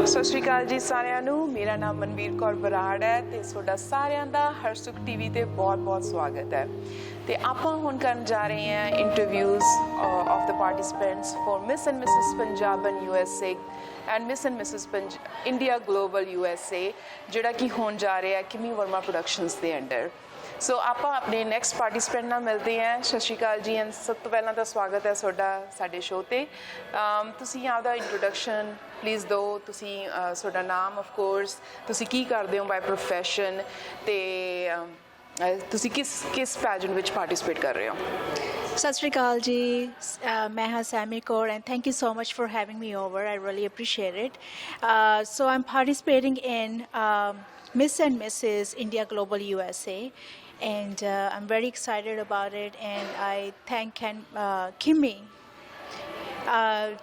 ਸਤਿ ਸ਼੍ਰੀ ਅਕਾਲ ਜੀ ਸਾਰਿਆਂ ਨੂੰ। ਮੇਰਾ ਨਾਮ ਮਨਵੀਰ ਕੌਰ ਬਰਾੜ ਹੈ ਤੇ ਤੁਹਾਡਾ ਸਾਰਿਆਂ ਦਾ ਹਰਸੁਖ ਟੀਵੀ ਤੇ ਬਹੁਤ-ਬਹੁਤ ਸਵਾਗਤ ਹੈ। ਤੇ ਆਪਾਂ ਹੁਣ ਕਰਨ ਜਾ ਰਹੇ ਹਾਂ interviews of the participants for miss and Mrs Punjaban USA and miss and Mrs India global USA, ਜਿਹੜਾ ਕਿ ਹੋਣ ਜਾ ਰਿਹਾ ਕਿਮੀ ਵਰਮਾ ਪ੍ਰੋਡਕਸ਼ਨਸ ਦੇ ਅੰਡਰ। ਸੋ ਆਪਾਂ ਆਪਣੇ ਨੈਕਸਟ ਪਾਰਟਿਸਿਪੈਂਟ ਨਾਲ ਮਿਲਦੇ ਹਾਂ। ਸਤਿ ਸ਼੍ਰੀ ਅਕਾਲ ਜੀ ਐਂਡ ਸਭ ਤੋਂ ਪਹਿਲਾਂ ਤਾਂ ਸਵਾਗਤ ਹੈ ਤੁਹਾਡਾ ਸਾਡੇ ਸ਼ੋਅ 'ਤੇ। ਤੁਸੀਂ ਆਪਦਾ ਇੰਟਰੋਡਕਸ਼ਨ ਪਲੀਜ਼ ਦਿਓ। ਤੁਸੀਂ ਤੁਹਾਡਾ ਨਾਮ ਆਫ ਕੋਰਸ, ਤੁਸੀਂ ਕੀ ਕਰਦੇ ਹੋ ਬਾਈ ਪ੍ਰੋਫੈਸ਼ਨ, ਤੇ ਤੁਸੀਂ ਕਿਸ ਪੈਜੈਂਟ ਵਿੱਚ ਪਾਰਟਿਸਿਪੇਟ ਕਰ ਰਹੇ ਹੋ। ਸਤਿ ਸ਼੍ਰੀ ਅਕਾਲ ਜੀ, ਮੈਂ ਹਾਂ semi Kaur and thank you so much for having me over. I really appreciate it. So I'm participating in Miss and Mrs. India Global USA, and I'm very excited about it, and I thank Kimi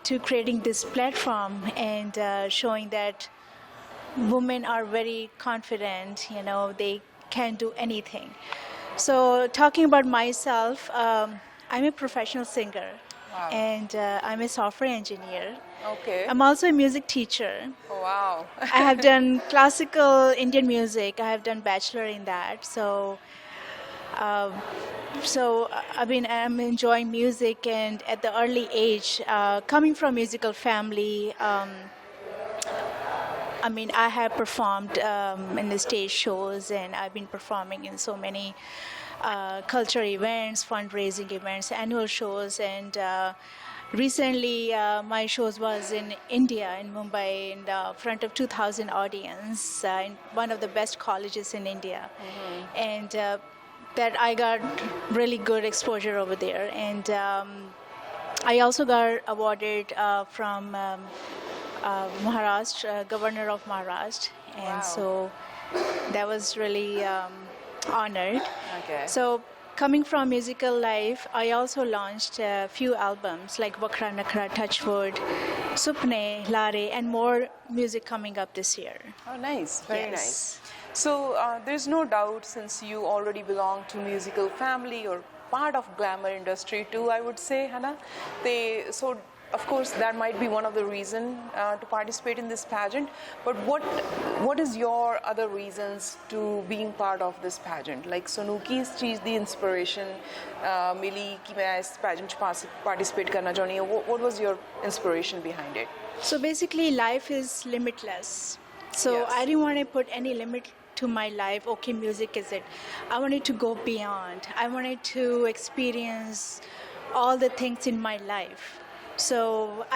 to creating this platform and showing that women are very confident, you know, they can do anything. So talking about myself, I'm a professional singer. Wow. And I'm a software engineer. Okay. I'm also a music teacher. Oh, wow. I have done classical Indian music. I have done bachelor in that. So I mean, I'm enjoying music, and at the early age, coming from musical family, I mean, I have performed in the stage shows, and I've been performing in so many culture events, fundraising events, annual shows, and recently my shows was in India, in Mumbai, in the front of 2,000 audience in one of the best colleges in India. Mm-hmm. And that I got really good exposure over there, and I also got awarded from Maharashtra, Governor of Maharashtra, and wow. So that was really honored. Okay. So coming from musical life, I also launched a few albums like Vakra Nakra, Touchwood, Supne, Lare, and more music coming up this year. Oh, nice. Very Yes. nice. So there's no doubt, since you already belong to musical family or part of glamour industry too, I would say, Hannah. So of course that might be one of the reason to participate in this pageant, but what is your other reasons to being part of this pageant? Like sonu kis cheez di inspiration mili ki main is pageant ch participate karna chahni hu? What was your inspiration behind it? So basically life is limitless, so Yes. I didn't want to put any limit to my life. Okay, music is it. I wanted to go beyond. I wanted to experience all the things in my life. So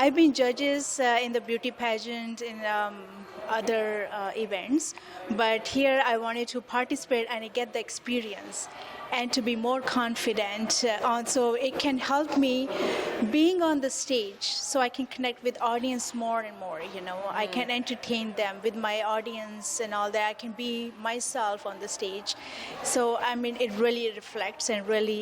I've been judges in the beauty pageant, in other events, but here I wanted to participate and get the experience and to be more confident. So it can help me being on the stage, so I can connect with audience more and more, you know. I can entertain them with my audience and all that. I can be myself on the stage. So I mean, it really reflects and really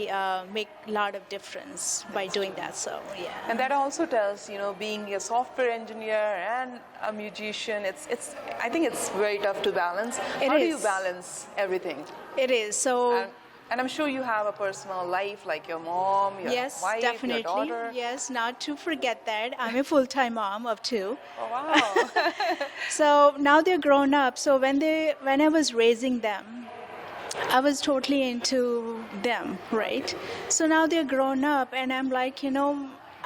make a lot of difference by doing that. So yeah. And that also tells, you know, being a software engineer and a musician, it's I think it's very tough to balance. How do you balance everything? It is. So and I'm sure you have a personal life, like your mom, your yes, wife, definitely. your daughter. Yes, not to forget that. I'm a full-time mom of 2. Oh, wow. So now they're grown up. So when I was raising them, I was totally into them, right? So now they're grown up, and I'm like, you know,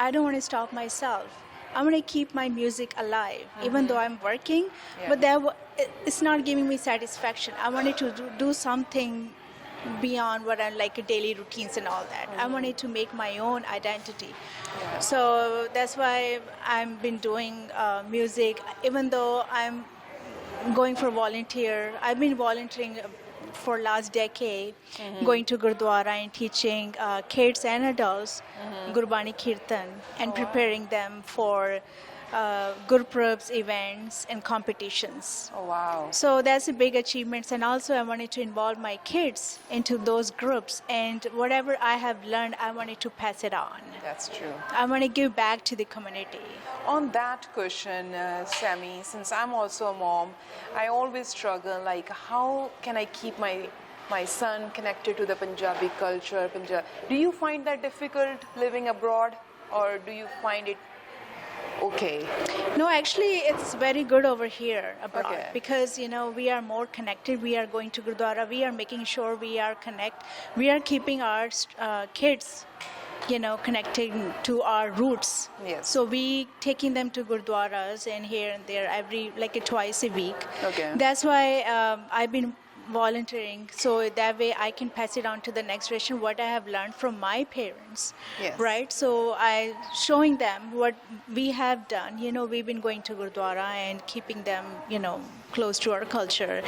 I don't want to stop myself. I want to keep my music alive, even though I'm working. Yeah. But it's not giving me satisfaction. I wanted to do something beyond what I like, daily routines and all that. I wanted to make my own identity. Yeah. So that's why I've been doing music, even though I'm going for volunteer. I've been volunteering for last decade, going to Gurdwara and teaching kids and adults Gurbani Kirtan and preparing them for Gurpurabs, events and competitions. Oh, wow. So that's a big achievement, and also I wanted to involve my kids into those groups, and whatever I have learned, I wanted to pass it on. That's true. I want to give back to the community. On that question, Sammy, since I'm also a mom, I always struggle, like, how can I keep my son connected to the Punjabi culture? Do you find that difficult living abroad, or do you find it okay? No, actually, it's very good over here abroad Okay. because we are more connected. We are going to Gurdwara. We are making sure we are We are keeping our kids, connecting to our roots. Yes. So we taking them to Gurdwaras and here and there twice a week. Okay. That's why I've been volunteering, so that way I can pass it on to the next generation what I have learned from my parents. Yes. Right, so I showing them what we have done. We've been going to Gurdwara and keeping them close to our culture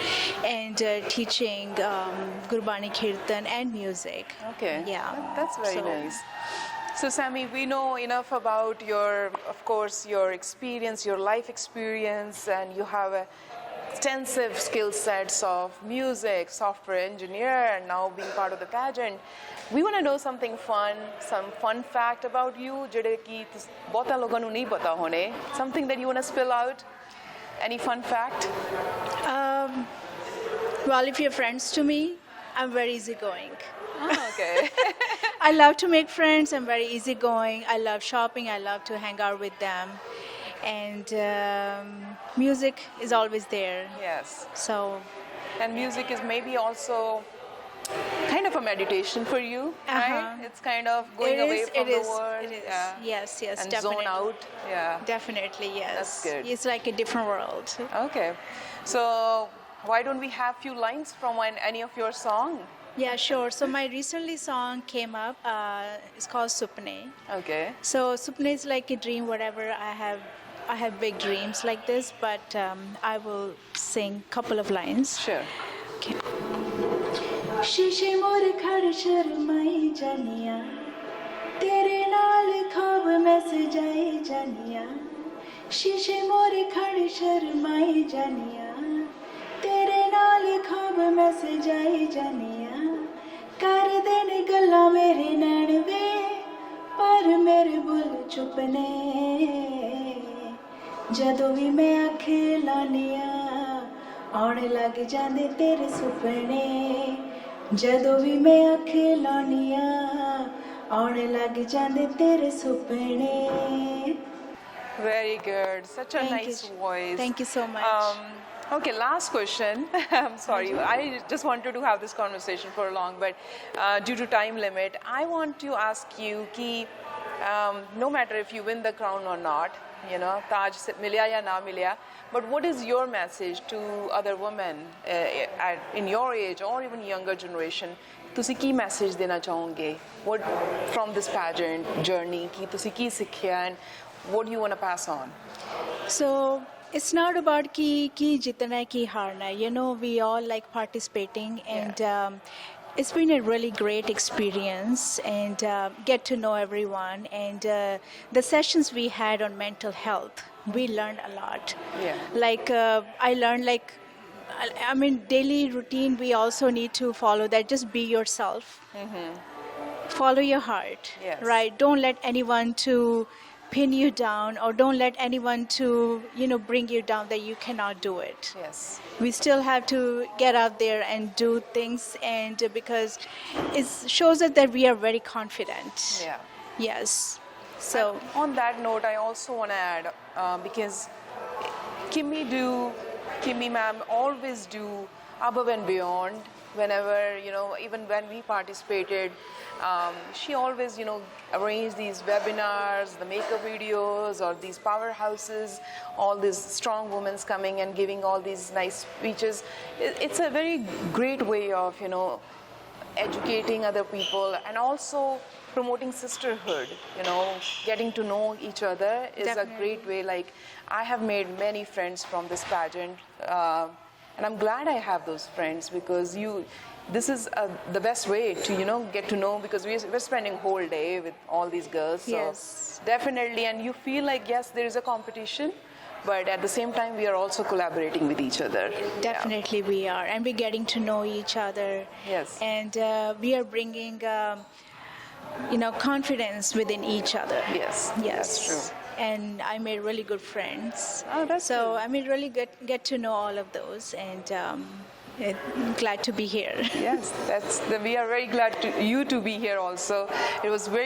and teaching Gurbani Kirtan and music. Okay. Yeah, That's very nice. So Sammy, we know enough about your experience, your life experience, and you have a extensive skill sets of music, software engineer, and now being part of the pageant. We want to know something fun, some fun fact about you, ਜਿਹੜੇ ਕਿ ਬਹੁਤਾ ਲੋਕਾਂ ਨੂੰ ਨਹੀਂ ਪਤਾ ਹੋਣੇ. Something that you want to spill out? Any fun fact? Well, if you're friends to me, I'm very easygoing. Oh, okay. I love to make friends. I'm very easygoing. I love shopping. I love to hang out with them. And music is always there. Yes. So. And music is maybe also kind of a meditation for you, right? It's kind of going away from the world. It is. Yeah. Yes, And definitely. zone out. Yeah. Definitely, yes. That's good. It's like a different world. Okay. So why don't we have few lines from any of your song? Yeah, sure. So my recently song came up. It's called Supne. Okay. So Supne is like a dream, whatever I have big dreams like this, but I will sing a couple of lines. Sure. Okay. शीशे मोर खड़ शर्माई जानिया तेरे नाल ख्वाब मैं सजाई जानिया शीशे मोर खड़ शर्माई जानिया तेरे नाल ख्वाब मैं सजाई जानिया कर देन गल्ला मेरे नैन वे पर मेरे बुल चुप ने जदों भी मैं अखे लानिया आउण लग जांदे तेरे सुपने ਜਦੋਂ ਵੀ ਮੈਂ ਅੱਖਾਂ ਲਾਉਣੀਆਂ ਆਉਣ ਲੱਗ ਜਾਂਦੇ ਤੇਰੇ ਸੁਪਨੇ. Very good. Such a nice voice. Thank you so much. Okay, last question. I'm sorry. I just wanted to have this conversation for long, but due to time limit, I want to ask you ki no matter if you win the crown or not, Taj milya ya na milya, but what is your message to other women in your age or even younger generation? ਤੁਸੀਂ ਕੀ message ਦੇਣਾ ਚਾਹੋਗੇ? What from this pageant journey ਕੀ ਤੁਸੀਂ ਕੀ ਸਿੱਖਿਆ and what do you want to pass on? So it's not about ki jitna hai ki harna. We all like participating and it's been a really great experience and get to know everyone and the sessions we had on mental health, we learned a lot. Like I learned daily routine we also need to follow that. Just be yourself. Follow your heart. Right, don't let anyone to pin you down or don't let anyone to bring you down that you cannot do it. We still have to get out there and do things, and because it shows us that we are very confident. So on that note, I also want to add because Kimi ma'am always do above and beyond. Whenever even when we participated, she always arranged these webinars, the makeup videos, or these powerhouses, all these strong women coming and giving all these nice speeches. It's a very great way of educating other people and also promoting sisterhood. Getting to know each other is a great way. Like I have made many friends from this pageant. And I'm glad I have those friends because this is the best way to get to know, because we're spending whole day with all these girls. So definitely, and you feel like yes, there is a competition, but at the same time we are also collaborating with each other. Definitely we are, and we're getting to know each other. And we are bringing confidence within each other. That's true. And I made really good friends. So I mean, really get to know all of those, and glad to be here. We are very glad you to be here also. It was very